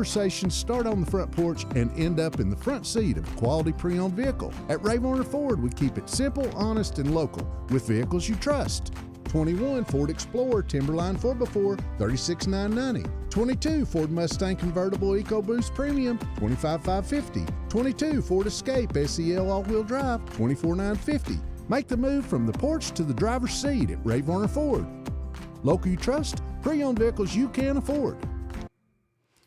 conversations start on the front porch and end up in the front seat of a quality pre-owned vehicle. At Ray Varner Ford, we keep it simple, honest, and local with vehicles you trust. 21 Ford Explorer Timberline 4x4, $36,990. 22 Ford Mustang Convertible EcoBoost Premium, $25,550. 22 Ford Escape SEL All-Wheel Drive, $24,950. Make the move from the porch to the driver's seat at Ray Varner Ford. Local you trust, pre-owned vehicles you can afford.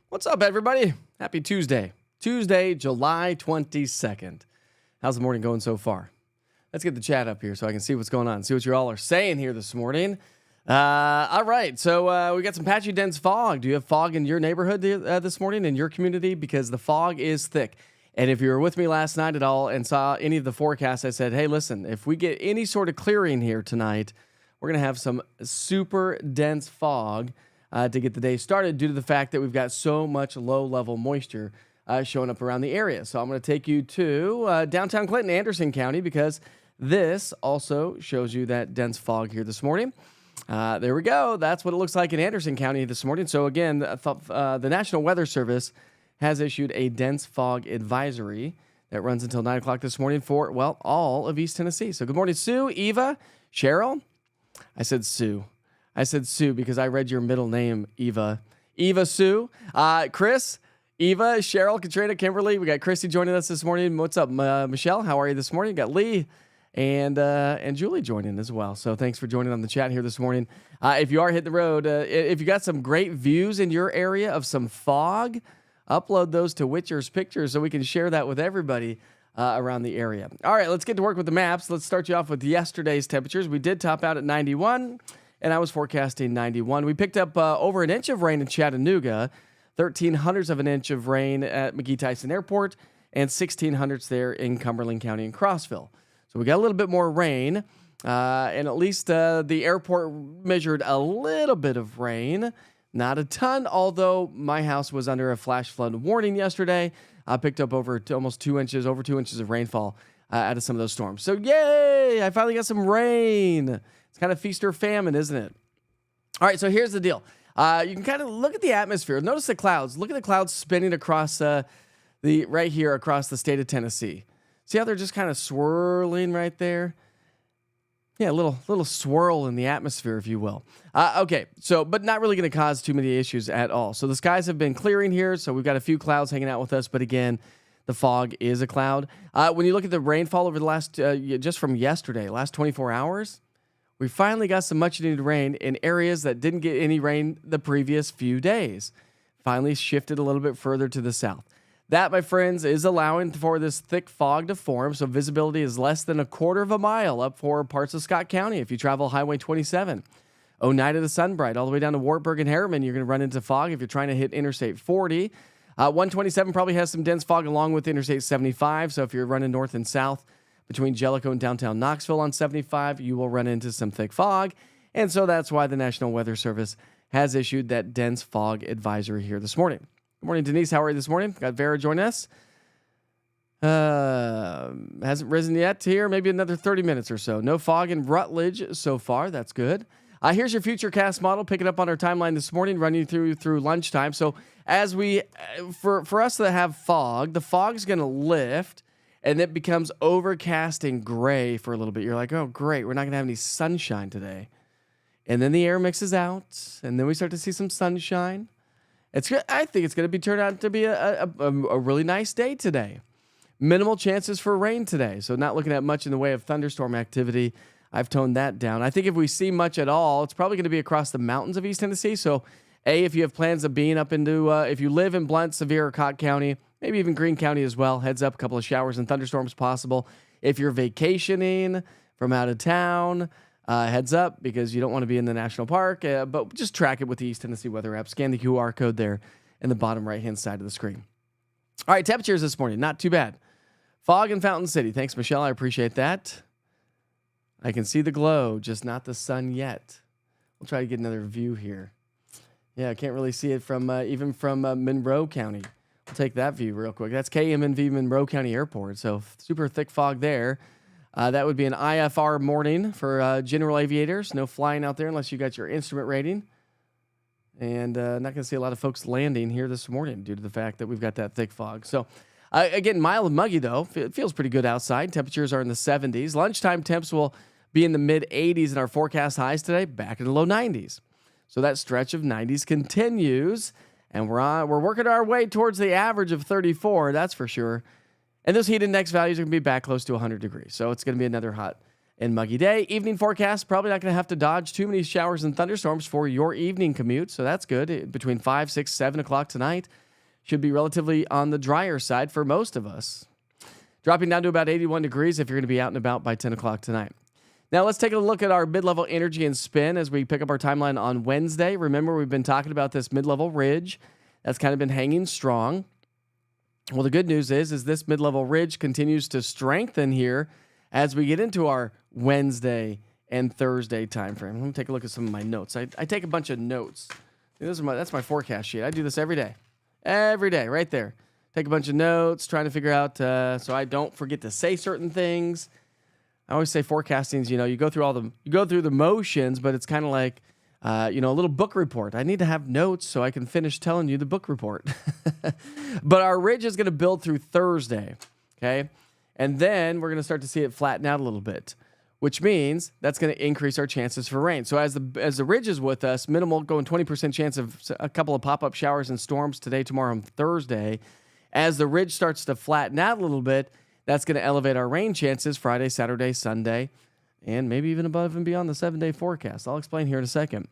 What's up, everybody? Happy Tuesday. Tuesday, July 22nd. How's the morning going so far? Let's get the chat up here so I can see what's going on, see what you all are saying here this morning. All right, so we got some patchy, dense fog. Do you have fog in your neighborhood this morning, in your community? Because the fog is thick. And if you were with me last night at all and saw any of the forecasts, I said, hey, listen, if we get any sort of clearing here tonight, we're going to have some super dense fog to get the day started due to the fact that we've got so much low-level moisture showing up around the area. So I'm going to take you to downtown Clinton, Anderson County, because this also shows you that dense fog here this morning. There we go. That's what it looks like in Anderson County this morning. So again, the National Weather Service has issued a dense fog advisory that runs until 9 o'clock this morning for, well, all of East Tennessee. So good morning, Sue, Eva, Cheryl. I said Sue because I read your middle name, Eva. Eva Sue. Chris, Eva, Cheryl, Katrina, Kimberly. We got Christy joining us this morning. What's up, Michelle? How are you this morning? Got Lee and Julie joining as well. So thanks for joining on the chat here this morning. If you are hitting the road, if you got some great views in your area of some fog, upload those to Witcher's Pictures so we can share that with everybody around the area. All right, let's get to work with the maps. Let's start you off with yesterday's temperatures. We did top out at 91, and I was forecasting 91. We picked up over an inch of rain in Chattanooga, 0.13 of an inch of rain at McGee-Tyson Airport, and 0.16 there in Cumberland County and Crossville. So we got a little bit more rain, and at least the airport measured a little bit of rain. Not a ton, although my house was under a flash flood warning yesterday. I picked up over 2 inches of rainfall out of some of those storms. So yay, I finally got some rain. It's kind of feast or famine, isn't it? All right, so here's the deal. You can kind of look at the atmosphere. Notice the clouds. Look at the clouds spinning across right here across the state of Tennessee. See how they're just kind of swirling right there? Yeah, a little swirl in the atmosphere, if you will. Okay, so, but not really going to cause too many issues at all. So the skies have been clearing here, so we've got a few clouds hanging out with us, but again, the fog is a cloud. When you look at the rainfall over the last, just from yesterday, last 24 hours, we finally got some much-needed rain in areas that didn't get any rain the previous few days. Finally shifted a little bit further to the south. That, my friends, is allowing for this thick fog to form, so visibility is less than 1/4 mile up for parts of Scott County. If you travel Highway 27, Oneida to Sunbright, all the way down to Wartburg and Harriman, you're going to run into fog if you're trying to hit Interstate 40. 127 probably has some dense fog along with Interstate 75, so if you're running north and south between Jellicoe and downtown Knoxville on 75, you will run into some thick fog, and so that's why the National Weather Service has issued that dense fog advisory here this morning. Good morning, Denise. How are you this morning? Got Vera joining us. Hasn't risen yet here. Maybe another 30 minutes or so. No fog in Rutledge so far. That's good. Here's your Futurecast model. Pick it up on our timeline this morning, running through lunchtime. So as we, for us that have fog, the fog is going to lift, and it becomes overcast and gray for a little bit. You're like, oh, great. We're not going to have any sunshine today. And then the air mixes out, and then we start to see some sunshine. I think it's going to be turned out to be a really nice day today. Minimal chances for rain today, so not looking at much in the way of thunderstorm activity. I've toned that down. I think if we see much at all, it's probably going to be across the mountains of East Tennessee. So, if you have plans of being up into, if you live in Blount, Sevier, or Cott County, maybe even Greene County as well, heads up, a couple of showers and thunderstorms possible. If you're vacationing from out of town, heads up, because you don't want to be in the national park, but just track it with the East Tennessee weather app. Scan the QR code there in the bottom right-hand side of the screen. All right, temperatures this morning, not too bad. Fog in Fountain City. Thanks, Michelle. I appreciate that. I can see the glow, just not the sun yet. We'll try to get another view here. Yeah, I can't really see it from even from Monroe County. We'll take that view real quick. That's KMNV Monroe County Airport, so super thick fog there. That would be an IFR morning for general aviators. No flying out there unless you got your instrument rating. And not going to see a lot of folks landing here this morning due to the fact that we've got that thick fog. So, again, mild and muggy, though. It feels pretty good outside. Temperatures are in the 70s. Lunchtime temps will be in the mid-80s in our forecast highs today, back in the low 90s. So that stretch of 90s continues, and we're working our way towards the average of 34, that's for sure. And those heat index values are going to be back close to 100 degrees. So it's going to be another hot and muggy day. Evening forecast, probably not going to have to dodge too many showers and thunderstorms for your evening commute. So that's good. Between 5, 6, 7 o'clock tonight should be relatively on the drier side for most of us. Dropping down to about 81 degrees if you're going to be out and about by 10 o'clock tonight. Now let's take a look at our mid-level energy and spin as we pick up our timeline on Wednesday. Remember, we've been talking about this mid-level ridge that's kind of been hanging strong. Well, the good news is this mid-level ridge continues to strengthen here as we get into our Wednesday and Thursday time frame. Let me take a look at some of my notes. I take a bunch of notes. That's my forecast sheet. I do this every day. Every day, right there. Take a bunch of notes, trying to figure out so I don't forget to say certain things. I always say forecasting is, you go through the motions, but it's kind of like, a little book report. I need to have notes so I can finish telling you the book report. But our ridge is going to build through Thursday, okay? And then we're going to start to see it flatten out a little bit, which means that's going to increase our chances for rain. So as the ridge is with us, minimal, going 20% chance of a couple of pop-up showers and storms today, tomorrow, and Thursday. As the ridge starts to flatten out a little bit, that's going to elevate our rain chances Friday, Saturday, Sunday, and maybe even above and beyond the 7-day forecast. I'll explain here in a second.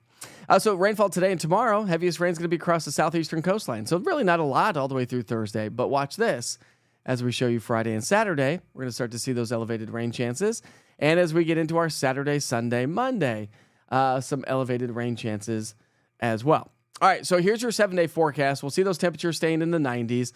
So rainfall today and tomorrow, heaviest rain is going to be across the southeastern coastline. So really not a lot all the way through Thursday, but watch this. As we show you Friday and Saturday, we're going to start to see those elevated rain chances. And as we get into our Saturday, Sunday, Monday, some elevated rain chances as well. All right, so here's your 7-day forecast. We'll see those temperatures staying in the 90s.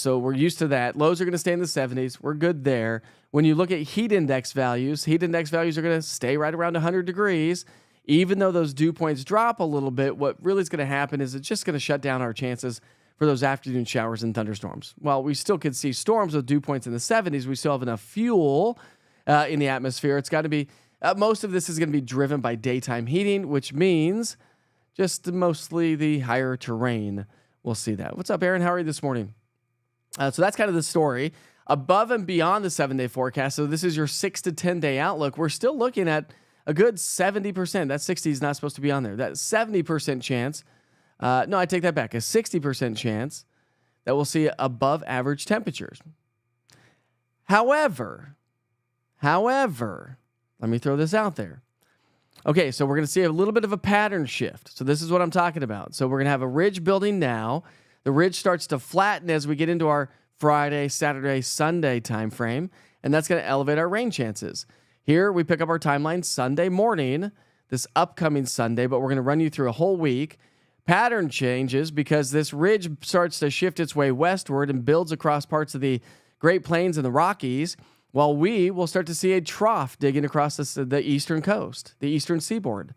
So we're used to that. Lows are going to stay in the 70s. We're good there. When you look at heat index values are going to stay right around 100 degrees. Even though those dew points drop a little bit, what really is going to happen is it's just going to shut down our chances for those afternoon showers and thunderstorms. While we still could see storms with dew points in the 70s, we still have enough fuel in the atmosphere. It's got to be, most of this is going to be driven by daytime heating, which means just mostly the higher terrain. We'll see that. What's up, Aaron? How are you this morning? So that's kind of the story. Above and beyond the 7-day forecast, so this is your 6 to 10-day outlook, we're still looking at a good 70%. That 60 is not supposed to be on there. That 70% chance. No, I take that back. A 60% chance that we'll see above average temperatures. However, let me throw this out there. Okay, so we're going to see a little bit of a pattern shift. So this is what I'm talking about. So we're going to have a ridge building now. The ridge starts to flatten as we get into our Friday, Saturday, Sunday time frame, and that's going to elevate our rain chances. Here we pick up our timeline Sunday morning, this upcoming Sunday, but we're going to run you through a whole week. Pattern changes because this ridge starts to shift its way westward and builds across parts of the Great Plains and the Rockies, while we will start to see a trough digging across the eastern coast, the eastern seaboard.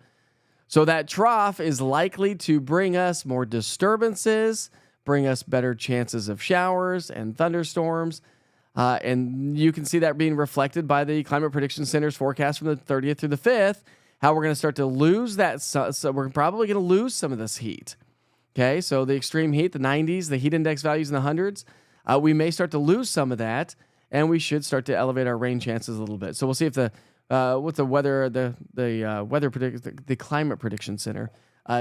So that trough is likely to bring us more disturbances, bring us better chances of showers and thunderstorms. And you can see that being reflected by the Climate Prediction Center's forecast from the 30th through the 5th, how we're going to start to lose that. So we're probably going to lose some of this heat. Okay, so the extreme heat, the 90s, the heat index values in the hundreds, we may start to lose some of that, and we should start to elevate our rain chances a little bit. So we'll see if what the weather, the Climate Prediction Center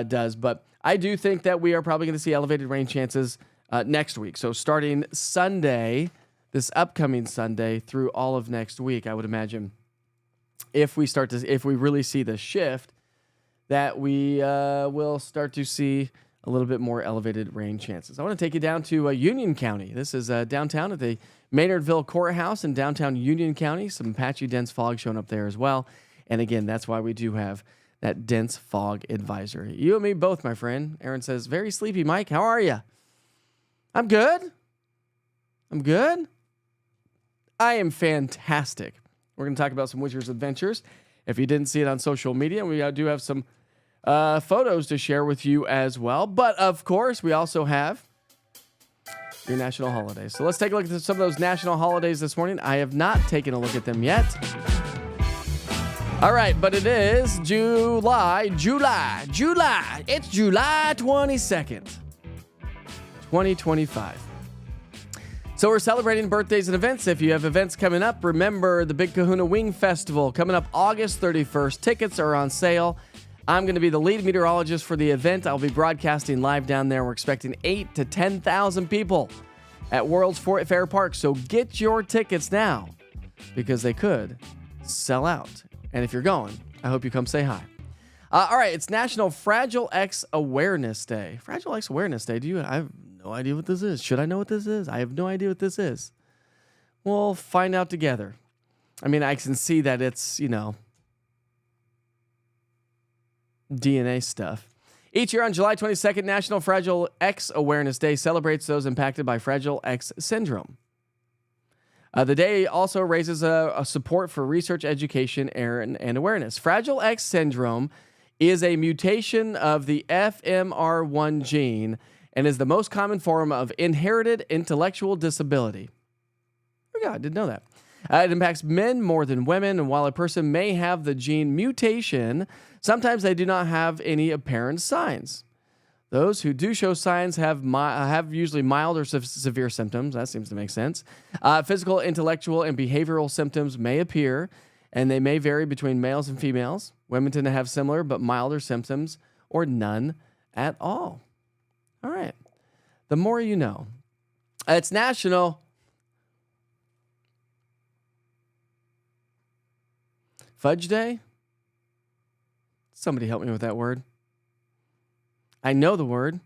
does. But I do think that we are probably going to see elevated rain chances next week. So starting Sunday, this upcoming Sunday, through all of next week, I would imagine, if we really see the shift, that we will start to see a little bit more elevated rain chances. I want to take you down to Union County. This is downtown at the Maynardville Courthouse in downtown Union County. Some patchy dense fog showing up there as well. And again, that's why we do have that dense fog advisory. You and me both, my friend. Aaron says, very sleepy, Mike. How are you? I'm good. I am fantastic. We're going to talk about some Wizards Adventures. If you didn't see it on social media, we do have some photos to share with you as well. But of course, we also have your national holidays. So let's take a look at some of those national holidays this morning. I have not taken a look at them yet. All right, but it is July. It's July 22nd, 2025. So we're celebrating birthdays and events. If you have events coming up, remember the Big Kahuna Wing Festival coming up August 31st. Tickets are on sale. I'm going to be the lead meteorologist for the event. I'll be broadcasting live down there. We're expecting 8,000 to 10,000 people at World's Fair Park. So get your tickets now because they could sell out. And if you're going, I hope you come say hi. All right, it's National Fragile X Awareness Day. Fragile X Awareness Day. I have no idea what this is. Should I know what this is? I have no idea what this is. We'll find out together. I mean, I can see that it's, DNA stuff. Each year on July 22nd, National Fragile X Awareness Day celebrates those impacted by Fragile X syndrome. The day also raises a support for research, education, and awareness. Fragile X syndrome is a mutation of the FMR1 gene and is the most common form of inherited intellectual disability. Oh, yeah, I didn't know that. It impacts men more than women, and while a person may have the gene mutation, sometimes they do not have any apparent signs. Those who do show signs have usually mild or severe symptoms. That seems to make sense. Physical, intellectual, and behavioral symptoms may appear, and they may vary between males and females. Women tend to have similar but milder symptoms or none at all. All right. The more you know. It's National Fudge Day. Somebody help me with that word. I know the word.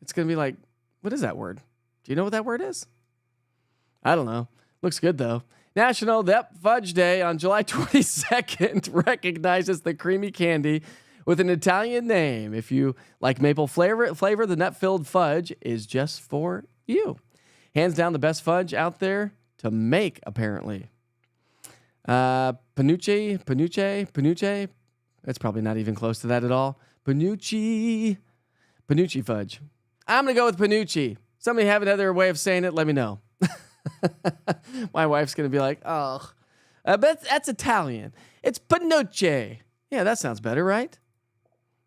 It's going to be like, what is that word? Do you know what that word is? I don't know. Looks good, though. National Fudge Day on July 22nd recognizes the creamy candy with an Italian name. If you like maple flavor, the nut-filled fudge is just for you. Hands down the best fudge out there to make, apparently. Panucci. It's probably not even close to that at all. Panucci fudge. I'm going to go with Panucci. Somebody have another way of saying it, let me know. My wife's going to be like, oh, but that's Italian. It's Panucci. Yeah, that sounds better, right?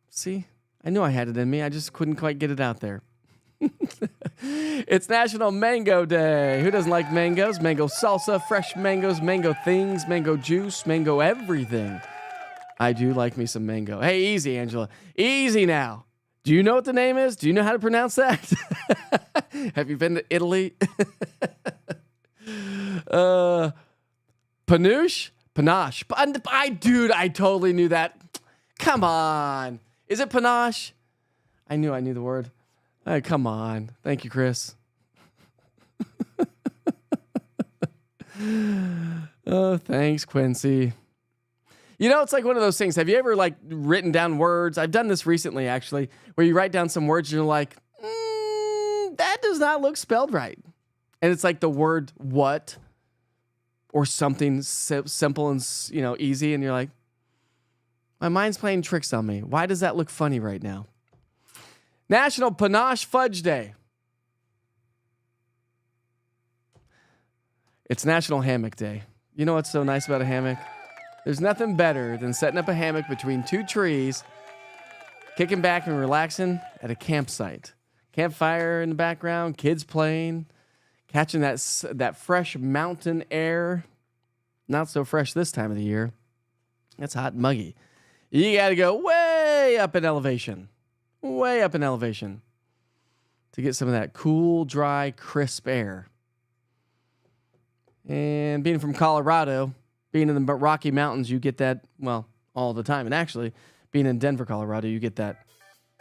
See, I knew I had it in me. I just couldn't quite get it out there. It's National Mango Day. Who doesn't like mangoes? Mango salsa, fresh mangoes, mango things, mango juice, mango everything. I do like me some mango. Hey, easy, Angela. Easy now. Do you know what the name is? Do you know how to pronounce that? Have you been to Italy? Panache? I totally knew that. Come on. Is it panache? I knew the word. Come on. Thank you, Chris. Oh, thanks, Quincy. It's like one of those things. Have you ever written down words? I've done this recently, actually, where you write down some words and you're like, that does not look spelled right. And it's like the word what or something simple and easy. And you're like, my mind's playing tricks on me. Why does that look funny right now? National Panache Fudge Day. It's National Hammock Day. You know what's so nice about a hammock? There's nothing better than setting up a hammock between two trees, kicking back and relaxing at a campsite. Campfire in the background, kids playing, catching that fresh mountain air. Not so fresh this time of the year. It's hot and muggy. You got to go way up in elevation. Way up in elevation to get some of that cool, dry, crisp air. And being from Colorado, being in the Rocky Mountains, you get that, all the time. And actually, being in Denver, Colorado, you get that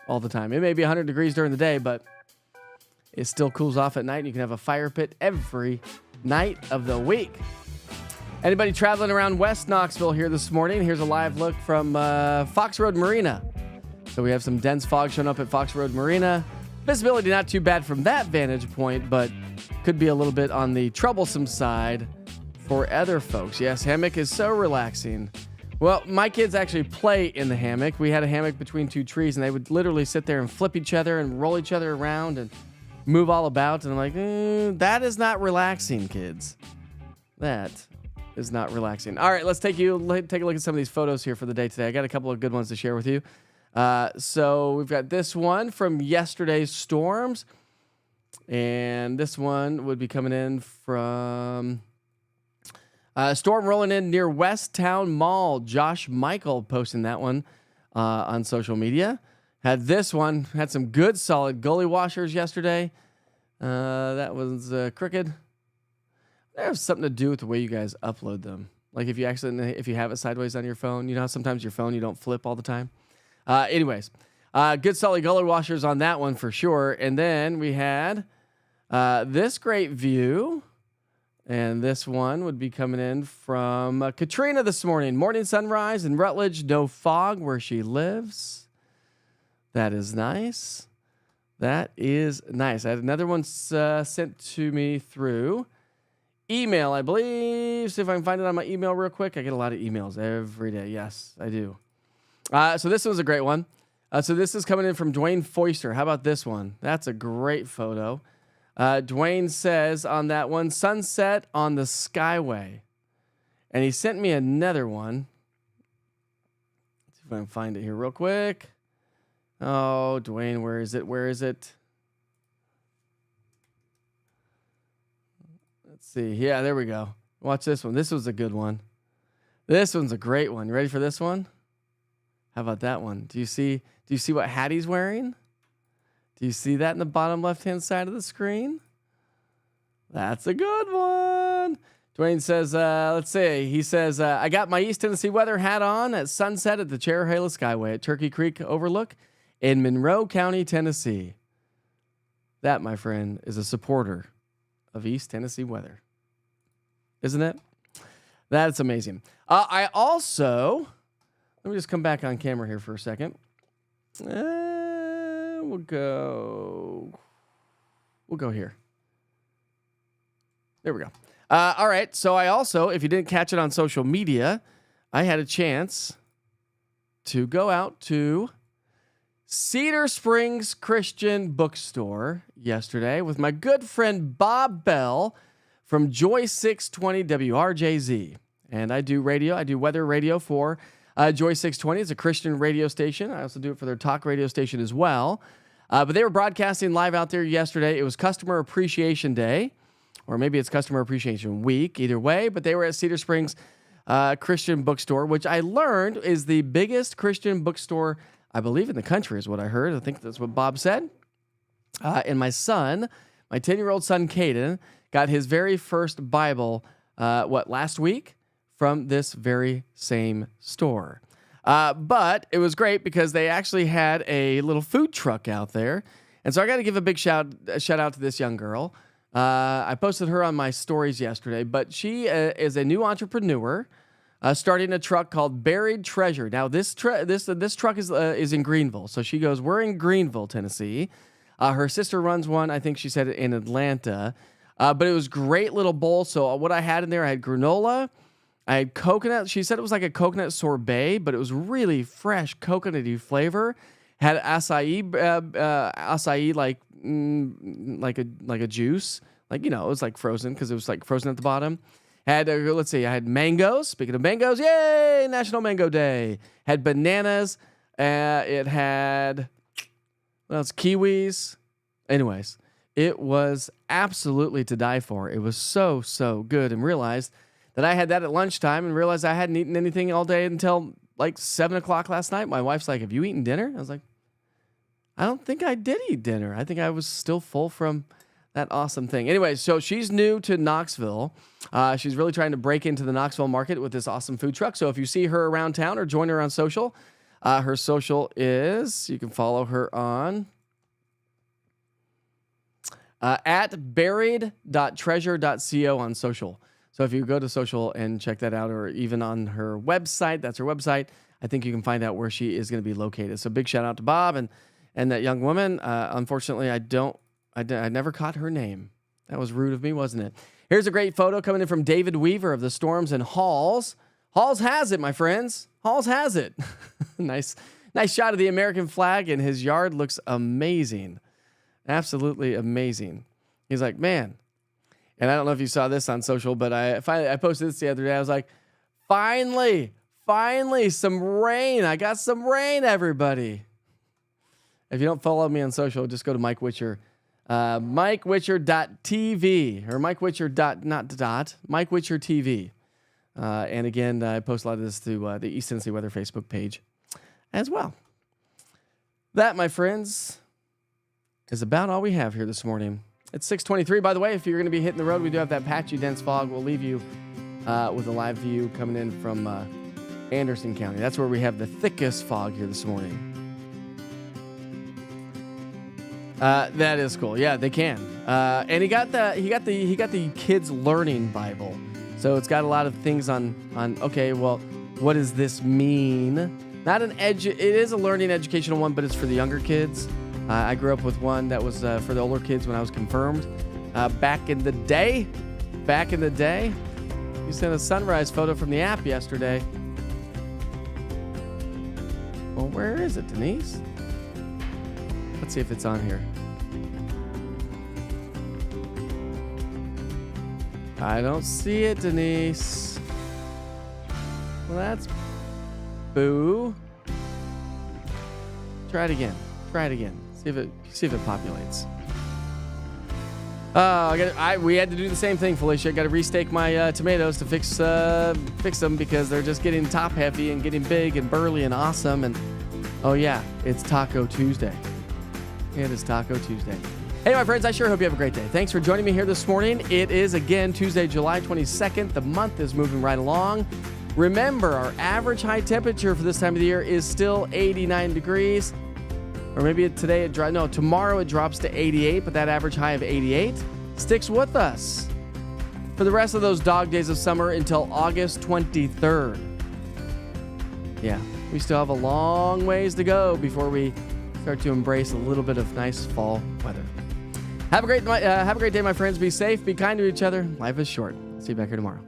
all the time. It may be 100 degrees during the day, but it still cools off at night. And you can have a fire pit every night of the week. Anybody traveling around West Knoxville here this morning? Here's a live look from Fox Road Marina. So we have some dense fog showing up at Fox Road Marina. Visibility not too bad from that vantage point, but could be a little bit on the troublesome side for other folks. Yes, hammock is so relaxing. Well, my kids actually play in the hammock. We had a hammock between two trees, and they would literally sit there and flip each other and roll each other around and move all about. And I'm like, that is not relaxing, kids. That is not relaxing. All right, let's take a look at some of these photos here for the day today. I got a couple of good ones to share with you. So we've got this one from yesterday's storms, and this one would be coming in from storm rolling in near West Town Mall. Josh Michael posting that one on social media. Had this one, had some good solid gully washers yesterday. That was crooked. That has something to do with the way you guys upload them. Like if you have it sideways on your phone, you know how sometimes your phone you don't flip all the time. Anyways, good solid gully washers on that one for sure. And then we had this great view, and this one would be coming in from Katrina this morning. Morning sunrise in Rutledge, no fog where she lives. That is nice. That is nice. I had another one sent to me through email, I believe. See if I can find it on my email real quick. I get a lot of emails every day. Yes, I do. So this one's a great one. So this is coming in from Dwayne Foister. How about this one? That's a great photo. Dwayne says on that one, sunset on the Skyway. And he sent me another one. Let's see if I can find it here real quick. Oh, Dwayne, where is it? Where is it? Let's see. Yeah, there we go. Watch this one. This was a good one. This one's a great one. You ready for this one? How about that one? Do you see what hat he's wearing? Do you see that in the bottom left-hand side of the screen? That's a good one. Dwayne says, let's see. He says, I got my East Tennessee weather hat on at sunset at the Cherahela Skyway at Turkey Creek Overlook in Monroe County, Tennessee. That, my friend, is a supporter of East Tennessee weather. Isn't it? That's amazing. I also, let me just come back on camera here for a second. We'll go here. There we go. All right. So I also, if you didn't catch it on social media, I had a chance to go out to Cedar Springs Christian Bookstore yesterday with my good friend Bob Bell from Joy 620 WRJZ. And I do radio. I do weather radio for Joy 620. It's a Christian radio station. I also do it for their talk radio station as well. But they were broadcasting live out there yesterday. It was Customer Appreciation Day, or maybe it's Customer Appreciation Week, either way. But they were at Cedar Springs Christian Bookstore, which I learned is the biggest Christian bookstore, I believe, in the country, is what I heard. I think that's what Bob said. And my son, my 10-year-old son, Caden, got his very first Bible, last week from this very same store. But it was great because they actually had a little food truck out there. And so I got to give a big shout out to this young girl. I posted her on my stories yesterday, but she is a new entrepreneur starting a truck called Buried Treasure. Now, this truck is in Greenville. So she goes, we're in Greenville, Tennessee. Her sister runs one, I think she said in Atlanta. But it was great little bowl. So what I had in there, I had granola. I had coconut. She said it was like a coconut sorbet, but it was really fresh coconutty flavor. Had acai like a juice, like, you know, it was like frozen because it was like frozen at the bottom. Had I had mangoes. Speaking of mangoes, yay! National Mango Day. Had bananas. It had kiwis. Anyways, it was absolutely to die for. It was so good, and realized that I had that at lunchtime and realized I hadn't eaten anything all day until like 7 o'clock last night. My wife's like, have you eaten dinner? I was like, I don't think I did eat dinner. I think I was still full from that awesome thing. Anyway, so she's new to Knoxville. She's really trying to break into the Knoxville market with this awesome food truck. So if you see her around town or join her on social, her social is, you can follow her on at buried.treasure.co on social. So if you go to social and check that out, or even on her website, that's her website, I think you can find out where she is going to be located. So big shout out to Bob and that young woman. Unfortunately, I never caught her name. That was rude of me, wasn't it? Here's a great photo coming in from David Weaver of the Storms in Halls. Halls has it, my friends. Halls has it. Nice shot of the American flag, and his yard looks amazing. Absolutely amazing. He's like, man, And I don't know if you saw this on social, but I posted this the other day. I was like, finally, some rain. I got some rain, everybody. If you don't follow me on social, just go to Mike Witcher, MikeWitcher.tv or Mike Witcher TV. And again, I post a lot of this to the East Tennessee Weather Facebook page as well. That, my friends, is about all we have here this morning. It's 6:23. By the way, if you're going to be hitting the road, we do have that patchy dense fog. We'll leave you with a live view coming in from Anderson County. That's where we have the thickest fog here this morning. That is cool. Yeah, they can. And he got the kids learning Bible. So it's got a lot of things on okay, well, what does this mean? Not it is a learning educational one, but it's for the younger kids. I grew up with one that was for the older kids when I was confirmed. Back in the day, you sent a sunrise photo from the app yesterday. Well, where is it, Denise? Let's see if it's on here. I don't see it, Denise. Well, that's boo. Try it again. See if it populates. We had to do the same thing, Felicia. I got to restake my tomatoes to fix them because they're just getting top heavy and getting big and burly and awesome. And oh yeah, it's Taco Tuesday. It is Taco Tuesday. Hey, my friends, I sure hope you have a great day. Thanks for joining me here this morning. It is again Tuesday, July 22nd. The month is moving right along. Remember, our average high temperature for this time of the year is still 89 degrees. Or maybe tomorrow it drops to 88, but that average high of 88 sticks with us for the rest of those dog days of summer until August 23rd. Yeah, we still have a long ways to go before we start to embrace a little bit of nice fall weather. Have a great day, my friends. Be safe, be kind to each other. Life is short. See you back here tomorrow.